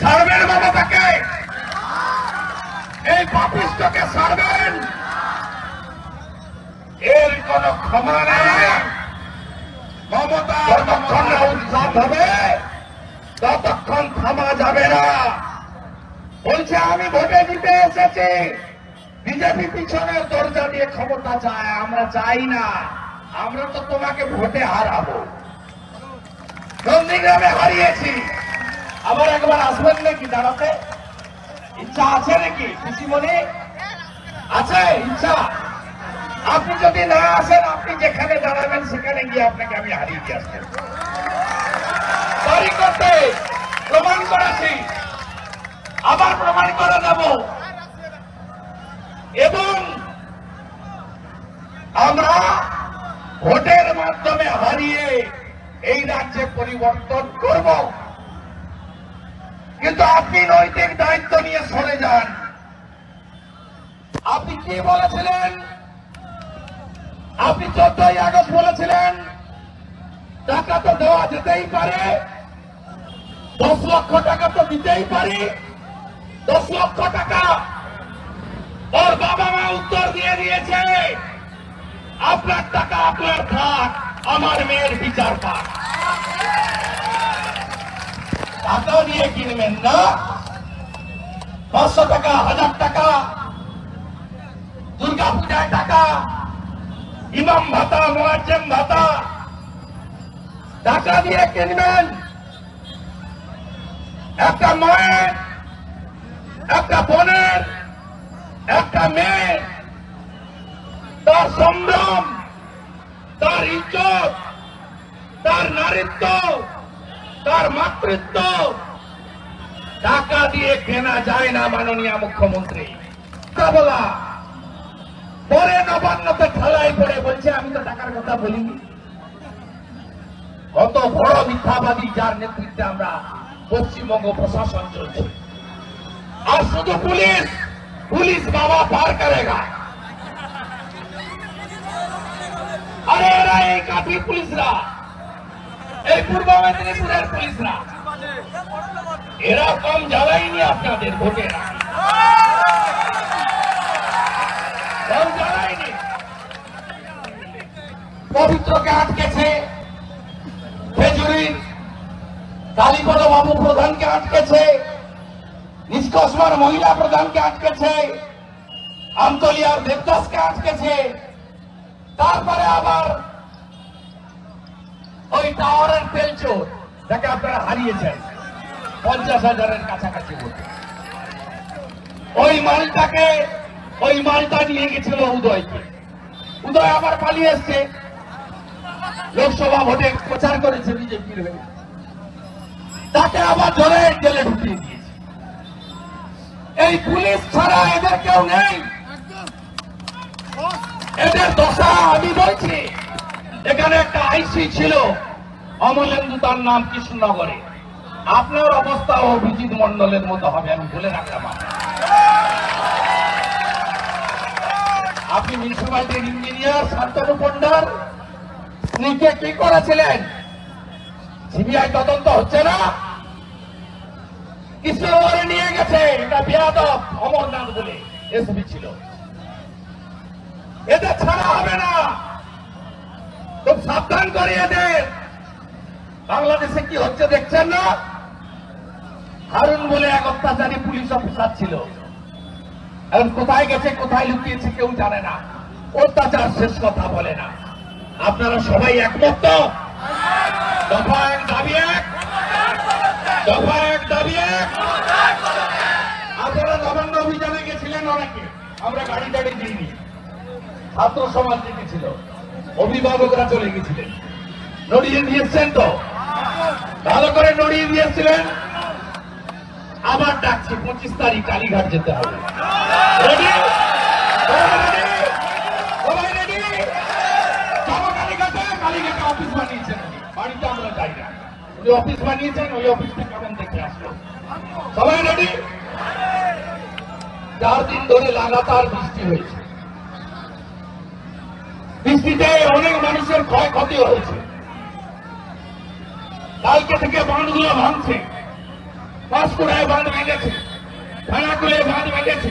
ছাড়বেন মমতাকে? এই পাপিষ্টকে ছাড়বেন? এর কোন ক্ষমা নেই। মমতা যতক্ষণ না উৎখাত হবে ততক্ষণ থামা যাবে না। বলছে আমি ভোটে দিতে এসেছি, বিজেপি পিছনের দরজা দিয়ে ক্ষমতা চায়। আমরা চাই না, আমরা তো তোমাকে ভোটে হারাবো। নন্দীগ্রামে হারিয়েছি, আবার একবার আসবেন নাকি দাঁড়াতে? ইচ্ছা আছে নাকি পিসিমণি? আছে ইচ্ছা? আপনি যদি না আসেন, আপনি যেখানে দাঁড়াবেন সেখানে গিয়ে আপনাকে আমি হারিয়ে দিয়ে আসবো। তারিখ করতে প্রমাণ করেছি, আবার প্রমাণ করে দেব। এবং আমরা ভোটের মাধ্যমে হারিয়ে এই রাজ্যে পরিবর্তন করব। কিন্তু আপনি নৈতিক দায়িত্ব নিয়ে সরে যান। আপনি কি বলেছিলেন? আপনি 14ই আগস্ট বলেছিলেন টাকা তো দেওয়া যেতেই পারে, 10 লক্ষ টাকা তো দিতেই পারি। 10 লক্ষ টাকা ওর বাবা মা উত্তর দিয়ে দিয়েছে, আপনার টাকা আপনার থাক, আমার মেয়ের বিচার পাক। টাকা দিয়ে কিনবেন না, 500 টাকা, 1000 টাকা, দুর্গা পূজায় টাকা, ইমাম ভাতা, মুয়াজ্জিম ভাতা, টাকা দিয়ে কিনবেন। একটা মায়ের, একটা বোনের, একটা মেয়ে, তার সম্ভ্রম, তার ইজ্জত, তার নারীত্ব, তার মাতৃত্ব টাকা দিয়ে কেনা যায় না। মাননীয় মুখ্যমন্ত্রী বলা পরে নবান্নতে ঠেলায় পড়ে বলছে আমি তো টাকার কথা বলিনি। কত বড় মিথ্যাবাদী, যার নেতৃত্বে আমরা পশ্চিমবঙ্গ প্রশাসন চলছে। আর শুধু পুলিশ, পুলিশ বাবা পার করেগা। আরে এরা এই কাঠি পুলিশরা, এই পূর্ব মেদিনীপুরের পুলিশরা, এরা কম জ্বালায়নি আপনাদের ভোটের, কম জ্বালায়নি। পবিত্রকে আটকেছে, খেজুরির কালীপদ বাবু প্রধানকে আটকেছে, নিষ্কসমার মহিলা প্রধানকে আটকেছে, আমতলিয়ার দেবদাসকে আটকেছে। তারপরে আবার ওই টাওয়ারের তেলচোর যাকে আপনারা হারিয়েছেন 50,000-এর কাছাকাছি ভোটে, ওই মালটা নিয়ে গেছিল উদয়কে। উদয় আবার পালিয়ে এসছে, লোকসভা ভোটে প্রচার করেছে বিজেপির হয়ে, তাকে আবার ধরে জেলে ঢুকিয়ে দিয়েছে। এই পুলিশ ছাড়া এদের কেউ নেই। এদের দশা আমি বলছি। এখানে একটা আইসি ছিল অমলেন্দু, তার নাম কৃষ্ণনগরে। আপনার অবস্থা অভিজিৎ মন্ডলের মতো হবে, আমি বলে রাখলাম। আপনি মিউনিসিপালিটির ইঞ্জিনিয়ার শান্তনু পণ্ডার স্ত্রীকে কি করেছিলেন? সিবিআই তদন্ত হচ্ছে না? কৃষ্ণনগরে নিয়ে গেছে, এটা বেয়াদব অমরনাথ বলে এসপি ছিল। এদের ছাড়া হবে না, খুব সাবধান করে এদের। বাংলাদেশে কি হচ্ছে দেখছেন না? হারুন বলে এক অত্যাচারী পুলিশ অফিসার ছিল, এখন কোথায় গেছে, কোথায় লুকিয়েছে কেউ জানে না। অত্যাচার শেষ কথা বলে না। আপনারা সবাই একমত তো? দফা এক দাবি এক, দফা এক দাবি এক। আপনারা নবান্ন অভিযানে গেছিলেন অনেকে, আমরা গাড়ি টাড়ি দিইনি, ছাত্র সমাজ দেখেছিল, অভিভাবকরা চলে গেছিলেন, নড়িয়ে দিয়েছেন তো, ভালো করে নড়িয়ে দিয়েছিলেন। আবার ডাকছি 25 তারিখ কালীঘাট যেতে হবে। রেডি? সবাই রেডি? যাবো কালীঘাটে। কালীঘাটে অফিস বানিয়েছেন, বাড়িতে আমরা যাই না, উনি অফিস বানিয়েছেন, ওই অফিসটা কেমন দেখে আসলো। সবাই রেডি? 4 দিন ধরে লাগাতার বৃষ্টি হয়েছে, বৃষ্টিতে অনেক মানুষের ক্ষয়ক্ষতি হয়েছে। কালকে থেকে বাঁধগুলো ভাঙছে, পাঁশকুড়ায় বাঁধ ভেঙেছে, খানাকুলে বাঁধ ভেঙেছে,